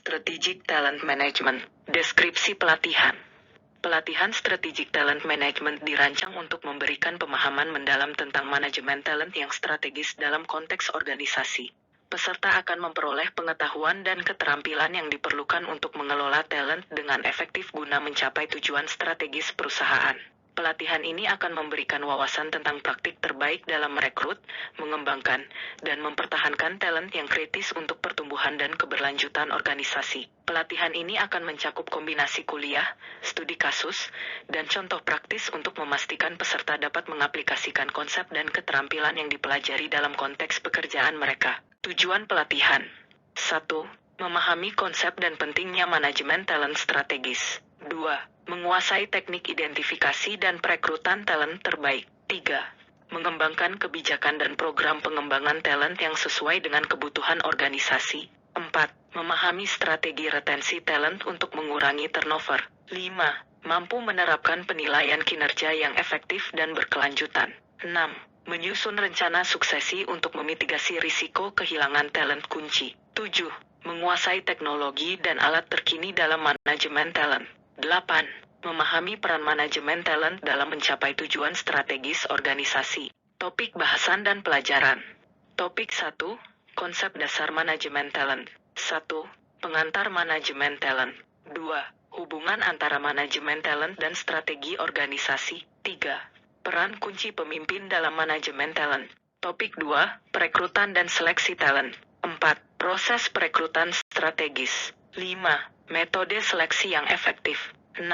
Strategic Talent Management. Deskripsi pelatihan. Pelatihan Strategic Talent Management dirancang untuk memberikan pemahaman mendalam tentang manajemen talent yang strategis dalam konteks organisasi. Peserta akan memperoleh pengetahuan dan keterampilan yang diperlukan untuk mengelola talent dengan efektif guna mencapai tujuan strategis perusahaan. Pelatihan ini akan memberikan wawasan tentang praktik terbaik dalam merekrut, mengembangkan, dan mempertahankan talent yang kritis untuk pertumbuhan dan keberlanjutan organisasi. Pelatihan ini akan mencakup kombinasi kuliah, studi kasus, dan contoh praktis untuk memastikan peserta dapat mengaplikasikan konsep dan keterampilan yang dipelajari dalam konteks pekerjaan mereka. Tujuan pelatihan: 1. Memahami konsep dan pentingnya manajemen talent strategis. 2. Menguasai teknik identifikasi dan perekrutan talent terbaik. 3. Mengembangkan kebijakan dan program pengembangan talent yang sesuai dengan kebutuhan organisasi. 4. Memahami strategi retensi talent untuk mengurangi turnover. 5. Mampu menerapkan penilaian kinerja yang efektif dan berkelanjutan. 6. Menyusun rencana suksesi untuk memitigasi risiko kehilangan talent kunci. 7. Menguasai teknologi dan alat terkini dalam manajemen talent. 8. Memahami peran manajemen talent dalam mencapai tujuan strategis organisasi. Topik bahasan dan pelajaran. Topik 1. Konsep dasar manajemen talent. 1. Pengantar manajemen talent. 2. Hubungan antara manajemen talent dan strategi organisasi. 3. Peran kunci pemimpin dalam manajemen talent. Topik 2. Perekrutan dan seleksi talent. 4. Proses perekrutan strategis. 5. Metode seleksi yang efektif. 6.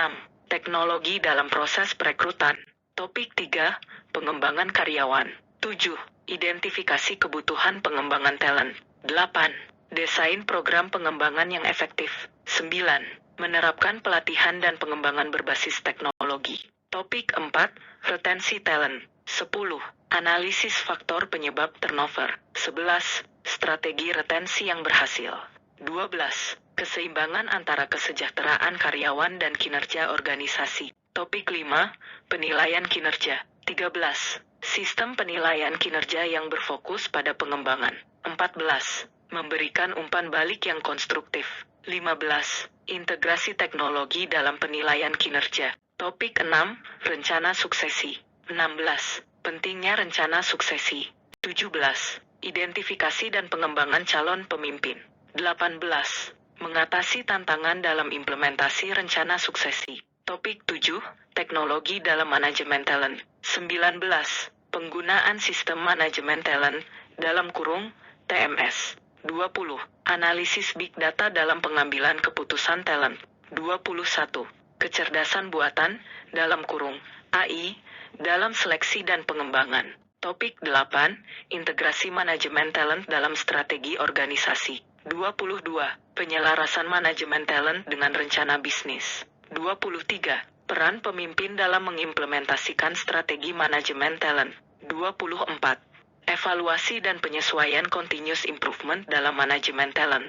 Teknologi dalam proses perekrutan. Topik 3. Pengembangan karyawan. 7. Identifikasi kebutuhan pengembangan talent. 8. Desain program pengembangan yang efektif. 9. Menerapkan pelatihan dan pengembangan berbasis teknologi. Topik 4. Retensi talent. 10. Analisis faktor penyebab turnover. 11. Strategi retensi yang berhasil. 12. Keseimbangan antara kesejahteraan karyawan dan kinerja organisasi. Topik 5. Penilaian kinerja. 13. Sistem penilaian kinerja yang berfokus pada pengembangan. 14. Memberikan umpan balik yang konstruktif. 15. Integrasi teknologi dalam penilaian kinerja. Topik 6. Rencana suksesi. 16. Pentingnya rencana suksesi. 17. Identifikasi dan pengembangan calon pemimpin. 18. Mengatasi tantangan dalam implementasi rencana suksesi. Topik 7. Teknologi dalam manajemen talent. 19. Penggunaan sistem manajemen talent dalam kurung TMS. 20. Analisis big data dalam pengambilan keputusan talent. 21. Kecerdasan buatan dalam kurung AI dalam seleksi dan pengembangan. Topik 8. Integrasi manajemen talent dalam strategi organisasi. 22. Penyelarasan manajemen talent dengan rencana bisnis. 23. Peran pemimpin dalam mengimplementasikan strategi manajemen talent. 24. Evaluasi dan penyesuaian continuous improvement dalam manajemen talent.